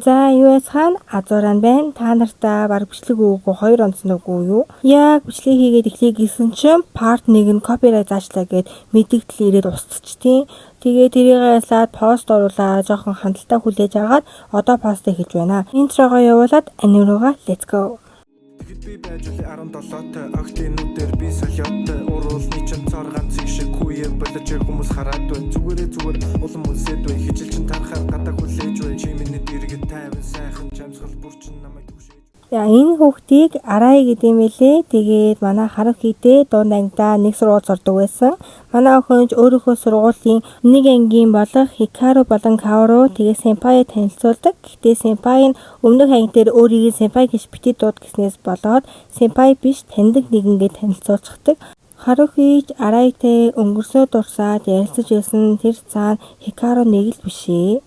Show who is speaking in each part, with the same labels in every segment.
Speaker 1: За юу яцхан Азуран байна. Та нартай баг бичлэг өгөө 2 онцсон үгүй юу? Яг бичлэг хийгээд эхлэе гэсэн чинь part 1 нь копирайт заачлаа гэд мэдээлэл ирээд устчихдээ. Тэгээ тэрийг яслаад пост оруулаад жоохон хандлтаа хүлээж агаад одоо пост хийж байна. Интрогоо явуулаад аним руугаа let's go.
Speaker 2: Би байж үли 17-тай октинуудээр би солиотой уруулны чинь цор ганцыг шиг хүүе болж хүмүүс хараад бай зүгээр улам үлсээд бай хижилчин тарахаар гадаа хүлээж бай чи миний дэргэд тайван сайхан чамсгал бүрчин намайг түгшээж.
Speaker 1: За энэ хүүхдийг Арай гэдэг юм лээ. Тэгээд манай Харухидээ дунд ангидаа нэг сургууль сурдаг байсан. Манай охинч өөрийнхөө сургуулийн нэг ангийн болох Хикару болон Каору тэгээ сенпай танилцуулдаг. Гэхдээ сенпай нь өмнөх анги дээр өөрийг сенпай гэж бити дууд гэснээс болоод сенпай биш таньдаг нэгэнгээ танилцуулчихдаг. Харухич Арайтай өнгөрсөө дурсаад ярилцаж байсан тэр цаана Хикару нэг л бишээ.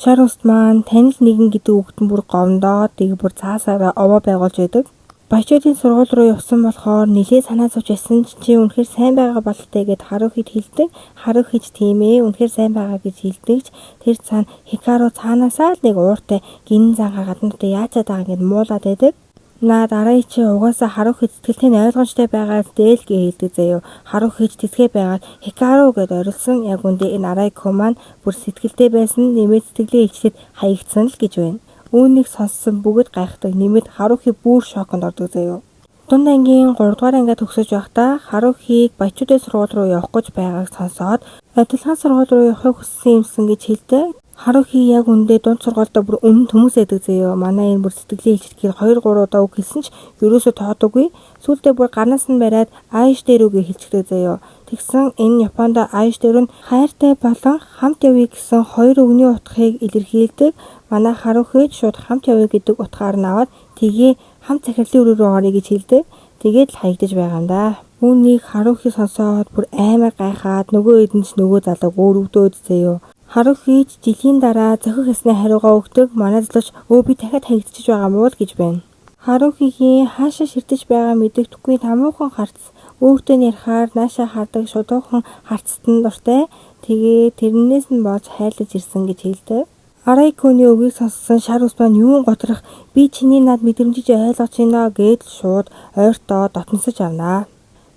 Speaker 1: Шар уст маань танил нэгэн гэдэг үгтэн бүр говндоод тэг бүр цаасаараа овоо байгуулж байдаг. Баячуудын сургууль руу явсан болохоор нэлээ санаа зовж байсан чи үнэхээр сайн байгаа бололтой гэд Харухид хэлдэг. Харухич тийм ээ үнэхээр сайн байгаа гэж хэлдэгч тэр цаана Хикару цаанаасаа л нэг ууртай гинэн зангаа гаднуудаа яачаад байгаа гэд муулаад байдаг. Наад Арай чи угаасаа Харухид сэтгэлтэй ойлгомжтой байгаа дээл гээ хэлдэг заяо. Харухич тэсгээ байгаад Хикару гэд орилсон. Яг үндэ энэ Арайко маань бүр сэтгэлтэй байсан нэмээд сэтгэлээ илчлээд хаягдсан л гэж байна. Үүнийг сонссон бүгд гайхдаг. Нэмээд Харухи бүр шоконд ордог заяо. Дунд ангийн 3 дугаар ангиа төгсөж байхдаа Харухиг Баячуудын сургууль руу явах гэж байгааг сонсоод адилхан сургууль руу явахыг хүссэн юмсан гэж хэлдэг. Харухи яг үндэ дунд сургуультай бүр өмнө хүмүүс байдаг заяо. Манай энэ бүр сэтгэлээ илчлэхээр 2-3 удаа үг хэлсэн ч ерөөсөө тоодоггүй. Сүүлдээ бүр гарнаас нь бариад ааш дээр үгээ хэлчихдэг заяо. Тэгсэн энэ Японд ааш дээр нь хайртай болон хамт явъя гэсэн 2 үгний утгыг илэрхийлдэг. Манай Харухи шууд хамт явъя гэдэг утгаар нь аваад тэгээ хамт захирлын өрөө орё гэж хэлдэг. Тэгээд л хаягдаж байгаа юм да. Үүнийг Харухи сонсоод бүр амар гайхаад нөгөө эдэнч нөгөө залуу өөрөвдөөд заяо. Харухич жилийн дараа зохих ясны хариугаа өгдөг. Манай залууч би дахиад хаягдчихж байгаа мó л гэж байна. Харухигийн хаашаа ширтэж байгаа мэдэгдэхгүй тамуухан харц. Өөртөө ярихаар наашаа хардаг шудуухан харцад нь дуртай. Тэгээ тэрнээс нь болж хайлаж ирсэн гэж хэлдэг. Арайконы үгийг сонссон шар ус маань юун готрох би чиний над мэдрэмжиж ойлгож байна гэд шууд ойртоо дотносож авнаа.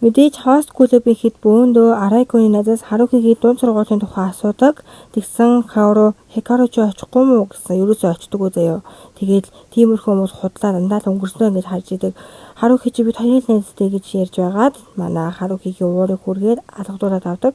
Speaker 1: Мэдээж хост клуб ихэд бөөндөө Арайконы надаас Харухигийн дунд сургуулийн тухай асуудаг. Тэгсэн Каору Хикару ч очихгүй мүү гэсэн ерөөсөө очдоггүй заяо. Тэгээд тиймэрхүү хүмүүс худлаа дандаа л өнгөрснөө гэж харж идэг. Харухи чи бид хоёрын найзтай гэж ярьж байгаад манай Харухигийн уурыг хүргээд алгадуулаад авдаг.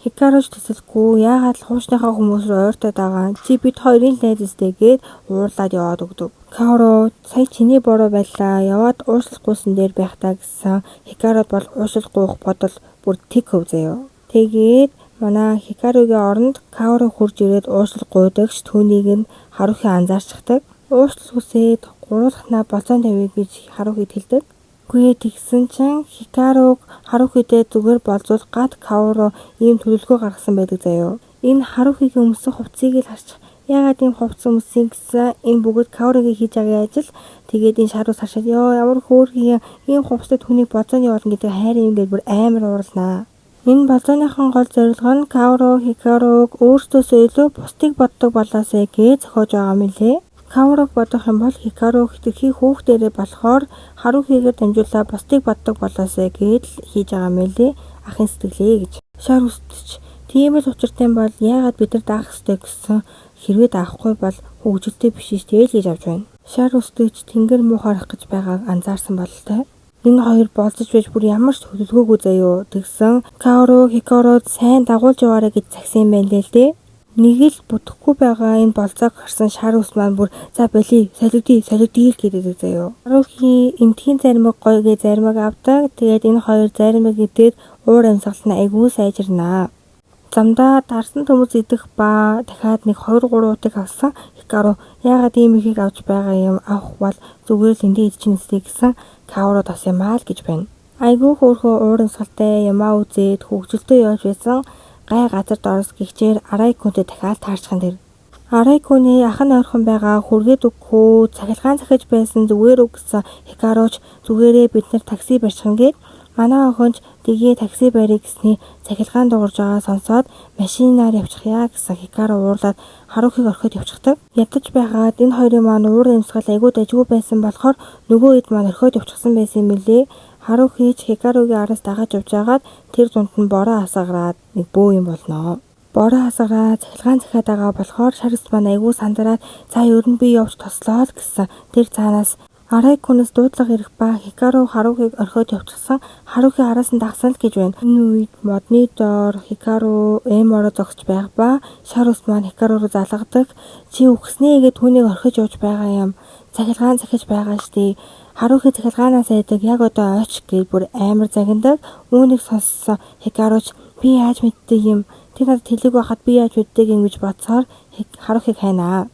Speaker 1: Хикаруч төсөлгүй яагаад л хуучныхаа хүмүүс рүү ойртоод байгаа чи бид хоёрын найзтай гээд уурлаад яваад өгдөг. Каору сая чиний бороо байлаа яваад уушлахгүйсэн дээр байх таа гэсэн Хикарууд бол уушлахгүй бодол бүр тэг хөв заяо. Тэгээд манай Хикаругийн оронд Каору хурж ирээд уушлах гуйдагч түүнийг нь Харухи анзаарчихдаг. Уушлах хүсээд гуруулахнаа болцоонд явъя гэж Харухид хэлдэг. Үгүй тэгсэн чинь Хикаруг Харухидээ зүгээр болзуул гад Каору ийм төлөвлөгөө гаргасан байдаг заяо. Энэ Харухигийн өмсөн хувцсыг л харчих. Яагаад ийм хувцс өмсөн гэсэн энэ бүгд Каоругийн хийж байгаа ажил. Тэгээд энэ шар ус харшаад ямар хөөрхий ийм хувцстай түүнийг болзоонд явуулна гэдэг хайр юм гээд бүр амар уурлнаа. Энэ болзооныхон гол зорилго нь Каору Хикаруг өөртөөсөө илүү бусдыг боддог болоосэй гэж зохиож байгаа юм лээ. Каоруг бодох юм бол Хикару хитрхи хүүхдээрээ болохоор Харухигээр дамжуулаа бусдыг боддог болоосэй гэж хийж байгаа мэлээ ахын сэтгэлээ гэж. Шар үстч тийм л учиртай бол яагаад бид нар даах ёстой гэсэн хэрвээ даахгүй бол хөгжилтэй биш ш тэгэл гэж авч байна. Шар үстч тэнгэр муу харах гэж байгааг анзаарсан бололтой. Энэ хоёр болцож байж бүр ямар ч төлөвлөгөөгүй заяо. Тэгсэн Каору Хикаруд сайн дагуулж яваарай гэж цагсан юм байна л дээ. Нэг л бүтэхгүй байгаа энэ болцоог харсан шар ус маань бүр за болий солигдъя л гэдэг заяо. Харухи эмтгийн заримыг гойгээ заримыг авдаг. Тэгээд энэ хоёр заримыг идээд уур амьсгал нь айгүй сайжирнаа. Замдаа дарсан төмөс идэх ба дахиад нэг 2-3 утыг авсан Хикару яагаад ийм ихийг авч байгаа юм авах бол зүгээр л эндээ идчихнэ гэсэн Каору тас юмаа л гэж байна. Айгүй хөөрхөө уур амьсгалтай ямаа үзээд хөгжилтэй явж байсан. Гай газарт орос гихчээр Арайконтэй дахиад таарчхан дэр. Арайконы ахын ойрхон байгаа хүргээд өгөхөө цахилгаан захиж байсан зүгээр үг гэсэн Хикаруч зүгээрээ бид нар такси барьчихна гээд Манай охинч тэгээ такси барь гэсний цахилгаан дуурж байгаа сонсоод машинаар явчих яа гэсэн Хикаро уурлаад Харухиг орхиод явчихдаг. Ядаж байгаад энэ хоёрын маань уур амьсгал айгүй дажгүй байсан болохоор нөгөө хэд маань орхиод явчихсан байсан юм лээ. Харухи ч Хикарогийн араас дагаж явж байгаад тэр дунд нь бороо хасгараад нэг бөө юм болноо. Бороо хасгараад цахилгаан захиад байгаа болохоор Шарус маань айгүй сандараад "За ер нь би явж тослоо" гэсэн. Тэр цаанаас Арайкунаас дуудлага ирэх ба Хикаро Харухиг орхиод явчихсан. Харухи араас нь дагсан л гэж байна. Энэ үед модны доор Хикаро эмороо зогсож байх ба Шарус маань Хикаро руу залгадаг. "Чи үхснээ гэж түүнийг орхиж явж байгаа юм. Цахилгаан захиж байгаа штий. Харухи цахилгаанаас айдаг яг одоо ойч" гэж бүр амар загиндаг. Үүнийг сонссон Хикароч "Би яаж мэддэг юм? Тэр надад хэлэг байхад би яаж мэддэг юм" гэж бодсоор Харухиг хайнаа.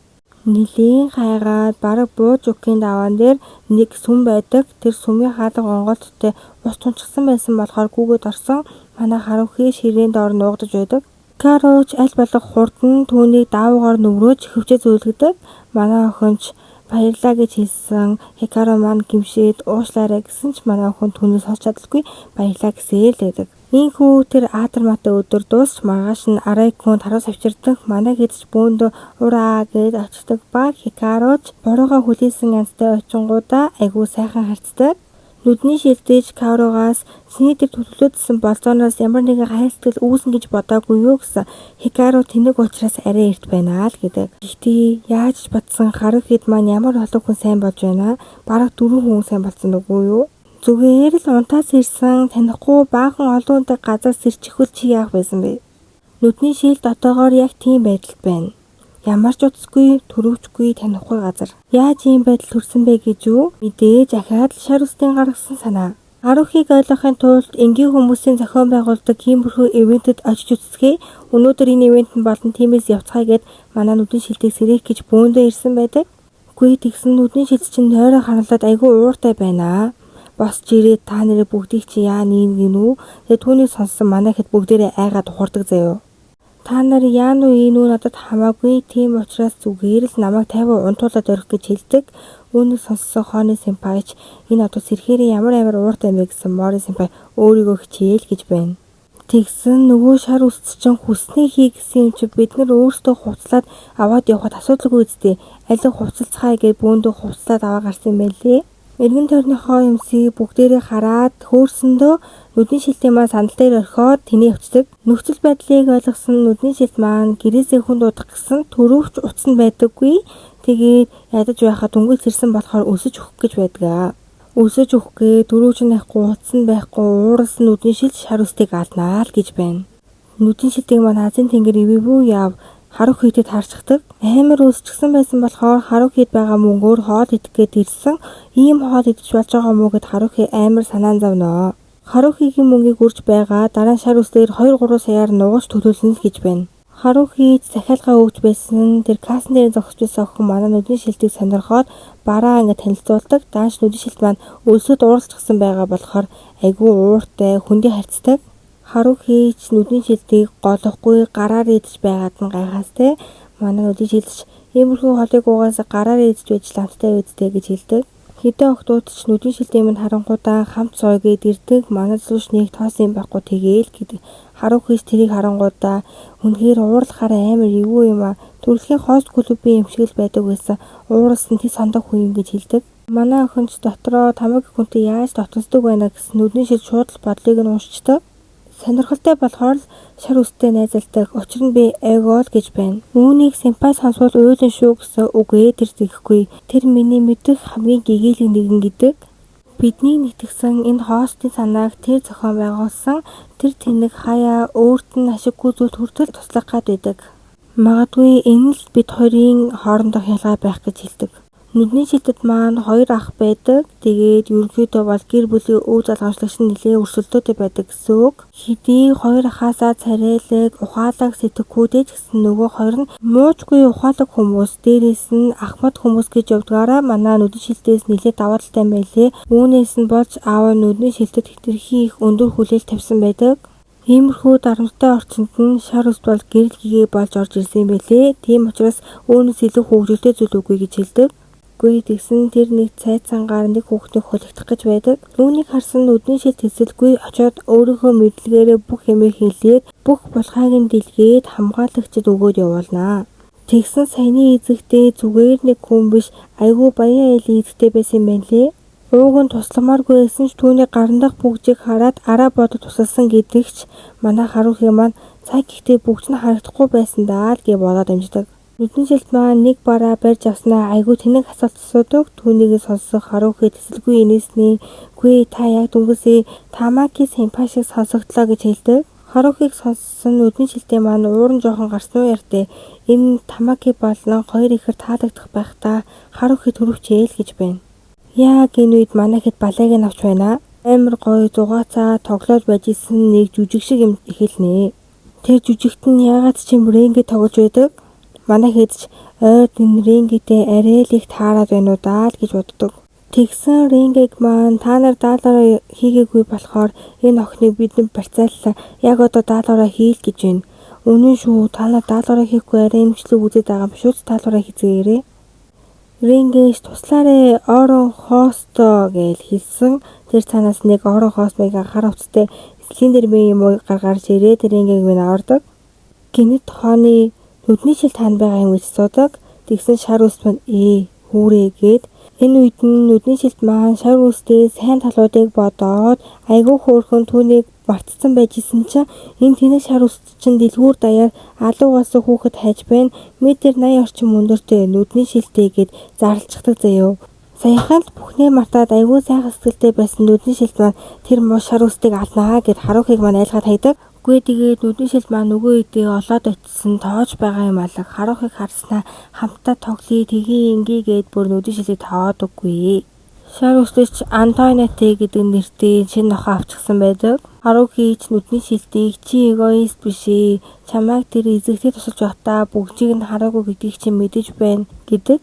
Speaker 1: Нилийн хайгаад бараг бууж өгөхийн даваан дээр нэг сүм байдаг. Тэр сүмийн хаалга онголттой ус тунчсан байсан болохоор гүгэд орсон. Манай Харухи ширээн доор нуугдаж байдаг. Хикароч аль болох хурдан түүнийг даавуугаар нүрөөж хөвчөө зөөлгдөг. Манай охинч баярлаа гэж хэлсэн. Хикаро маань гимшээд уушлаарай гэсэн ч манай охин түүнийг сонсч чадалгүй баярлаа гэсээр л байдаг. Ийхүү тэр аадармаатай өдөр дуусч маргааш нь Арайкунд харуус авчирдаг. Манай хэдч бөөндөө ураа гэж очдог ба Хикароч бороогоо хүлээсэн янзтай очингуудаа айгүй сайхан харцдаг. Нүдний шилдэж Каорогоос "Чиний тэр төлөвлөдсөн болзооноос ямар нэгэн хайрцагт үүсэн гэж бодоогүй юу" гэсэн. Хикаро "Тэнэг уучраас арай эрт байна л" гэдэг. Гэхдээ яаж ч батсан Харухид маань ямар олон хүн сайн болж байна. Бараг 4 хүн сайн болсон үгүй юу? Зүгээр л унтаас ирсэн танихгүй баахан олон хүнтэй газар сэрчихвэл чи яах байсан бэ? Нүдний шил дотоогоор яг тийм байдалд байна. Ямар ч утасгүй, төрөвчгүй танихгүй газар. Яаж ийм байдал төрсөн бэ гэж юу? Мэдээж ахаад Шарустын гаргасан санаа. Харухиг ойлгохын тулд энгийн хүмүүсийн зохион байгуулдаг иймэрхүү ивентэд очиж үзсгээ. Өнөөдөр энэ ивент нь болон тиймээс явцгаая гэд манай нүдний шилдэг сэрэх гэж бөөндөө ирсэн байдаг. Үгүй тэгсэн нүдний шилд чинь нойроо ханалаад айгүй ууртай байна. Босч ирээд та нарыг бүгдийг чи яа нэг гинүү. Тэгээ түүнийг сонссон манай хэд бүгдээрээ айгаад ухардаг заяо. Та нар яа нү ийм надад хамаагүй, тийм учраас зүгээр л намайг 50 унтуулаад орих гэж хэлдэг. Үүнийг сонссон Хоны сэмпайч энэ одоо сэрхээрээ ямар амар ууртай юм бэ гэсэн Мори сэмпай өөрийгөө хичээл гэж байна. Тэгсэн нөгөө шар үсч чинь хүснээ хий гэсэн юм чи бид нар өөрсдөө хувцлаад аваад явахад асуудалгүй үстэй. Алиг хувцалцгаая гэж бөөндөө хувцлаад аваа гарсан юм байлээ. Эргэн тойрныхоо юмсыг бүгдээрээ хараад хөөрсөндөө нүдний шилтийн маань сандал дээр орхиод тэнээ явцдаг. Нөхцөл байдлыг ойлгосон нүдний шилт маань гэрээсээ хүн дуудах гэсэн төрөвч утсанд байдаггүй. Тэгээд ядаж байхад өнгөц ирсэн болохоор өсөж өгөх гэж байдаг. Өсөж өгөхгүй дөрөвч нэхгүй утсан байхгүй ууралсан нүдний шилт шар үстийг алднаа л гэж байна. Нүдний шилтийг маань Азийн тэнгэр ивэвүү яв Харухидэд харчихдаг. Амар өсчихсэн байсан болохоор Харухид байгаа мөнгөөр хоол идэх гээд ирсэн. Ийм хоол идэж болж байгаа мүү гэд Харухи амар санаан зовноо. Харухигийн мөнгийг үрж байгаа дараа нь шар үстээр 2-3 саяар нугаж төлөвлөнө л гэж байна. Харухид захиалгаа өгч байсан тэр касн дээр зогсож байсан охин манай нүдний шилтийг сонирхоод бараа ингэ танилцуулдаг. Дааш нүдний шилт маань өлсөд ууралчихсан байгаа болохоор айгүй ууртай хүндий харцдаг. Харухи ч нүдний шилтийг голохгүй гараар идэж байгаад нь гайхаастай. Манай нүдний шилтч иймэрхүү холыг угаасаа гараар идэж байж ламттай үздэй гэж хэлдэг. Хэдэн охтууд ч нүдний шилтийн минь харангуудаа хамт сойгээд ирдэг. Манай зүш нэг тоос юм байхгүй тэгээл гэдэг. Харухи ч тэрийг харангуудаа үнэхээр уурлахаар амар эвгүй юм а. Төрөлхийн хост клубын юм шиг л байдаг байсан. Ууралсан тий сондог хүн юм гэж хэлдэг. Манай охинч дотроо тамиг хүнтэй яаж дотносдог байна гэсэн нүдний шилт шууд л бодлыг нь уншчихдаг. Сонирхолтой болохоор л шар үстэй найзалдаг. Учир нь би эйгол гэж байна. Үүнийг сэмпай сонсвол уйлан шүү гэсэн үгүй тэр зэхгүй. Тэр миний мэдэх хамгийн гэгээлэг нэгэн гэдэг. Бидний нэгтгсэн энэ хостын санааг тэр зохион байгуулсан. Тэр тэнэг хаяа өөрт нь ашиггүй зүйл хүртэл туслах гад байдаг. Магадгүй энэ л бид хоёрын хоорондох ялгаа байх гэж хэлдэг. Нүдний шилтэд маань 2 ах байдаг. Тэгээд ерөнхийдөө бол гэр бүлийн өв залгамжлагч нь нэлээд өрсөлдөөтэй байдаг гэсэн үг. Хэдий 2 ахаасаа царайлаг, ухаалаг сэтгэхүйтэй ч гэсэн нөгөө 2 нь муучгүй ухаалаг хүмүүс, дээрээс нь ахмад хүмүүс гэж явдгаараа манай нүдний шилтээс нэлээд даваа талтай байлээ. Үүнээс нь болж аав нүдний шилтэд хэтэрхий их өндөр хүлээлт тавьсан байдаг. Иймэрхүү дарамттай орчинд нь шар үст бол гэрэл гэгээ болж орж ирсэн байлээ. Тийм учраас үүнээс илүү хөвгөлтэй зүйл үгүй гэж хэлдэг. Гүй тэгсэн тэр нэг цайцангаар нэг хүүхдийг хулигдах гэж байдаг. Үүнийг харсан нүдний шил тэсэлгүй очоод өөрийнхөө мэдлэгээрээ бүх юмыг хэлээд бүх булхайг нь дэлгээд хамгаалагчид өгөөд явуулнаа. Тэгсэн саяны эзэгтэй зүгээр нэг хүн биш айгүй баян айлын эзэгтэй байсан юм байна лээ. Ууг нь тусламааргүй байсан ч түүний гарандах бүгжийг хараад араа бодод тусалсан гэдэгч манай Харухи маань цаг ихтэй бүгж нь харагдахгүй байсан даа л гэж бодоод амждаг. Нүдний шилд маань нэг бараа барьж авснаа айгүй тэнэг асуулт асуудаг. Түүнийг сонсох Харухи тэсэлгүй инээснээ "Гүй та яг дүнгийн Тамаки Сенпай шиг сонсогдлоо" гэж хэлдэг. Харухиг сонссон нүдний шилтэй маань ууран жоохон гарсан уу ярдэ. Энэ Тамаки болон хоёр ихэр таалагдах байх та Харухи төрөвчээ л гэж байна. Яг энэ үед манай хэд балайг нь авч байна. Амар гоё зугаацаа тоглоод байж исэн нэг жүжиг шиг юм эхэлнэ. Тэр жүжигт нь ягаад ч юм рэнгэ тоглож байдаг. Манай хэд ч ойд энэ рэнгэтэй арай л их таарад байна уу даа л гэж боддог. Тэгсэн рэнгэг маань та нар даалгавраа хийгээгүй болохоор энэ охиныг бидний барьцааллаа. Яг одоо даалгавраа хийл гэж байна. Үнэн шүү, та нар даалгавраа хийхгүй арай нэмчлэг үзээд байгаа юм шүү. Даалгавраа хийцгээрээ. Рэнгэж туслаарэ орон хосто гэж хэлсэн. Тэр цаанаас нэг орон хостыг гар утастай слендермен юм уу гаргаарч ирээд рэнгэг минь авардаг. Гинэт хооны нүдний шил тань байгаа юм гэж асуудаг. Тэгсэн шар ус маань хүүрээ гээд энэ үед нь нүдний шилд маань шар үстэй сайн талуудыг бодоод айгүй хөөрхөн түүнийг мартсан байж исэн чинь энэ тэнэг шар үс чинь дэлгүүр даяар алуугаас хүүхэд хайж байна. Метр 80 орчим өндөртэй нүдний шилтэй гээд зарлцдаг заяа. Саяхан л бүхнээ мартаад айгүй сайхан сэтгэлтэй байсан нүдний шилд маань тэр муу шар үстийг алнаа гэд Харухиг маань айлгаад хайдаг. Гүй тэгээд нүдний шил маань нөгөө үедээ олоод очисон тоож байгаа юм алга. Харухыг харснаа хамтаа тоглоё тгий ингээ гээд бүр нүдний шилийг тоодоггүй. Шар үстэйч Антонете гэдэг нэртэй шинэ нохоо авчихсан байдаг. Харухи ч нүдний шилтийг чи эгоист биш ээ. Чамайг тэр эзэгтэй тусалж байхдаа бүгжийг нь хараагүй гэдгийг чи мэдэж байна гэдэг.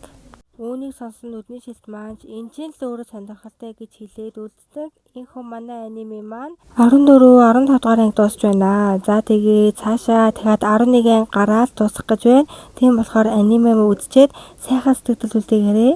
Speaker 1: Үүнийг сонсон нүдний шилт маань энэ ч л өөрөө сонирхолтой гэж хэлээд үлддэг. Энэхүү манай аниме маань 14, 15 дугаар анги дуусч байна. За тэгээ цаашаа дахиад 11 анги гараад дуусах гэж байна. Тийм болохоор аниме үзчихэд сайхан сэтгэл үлдээгээрэй.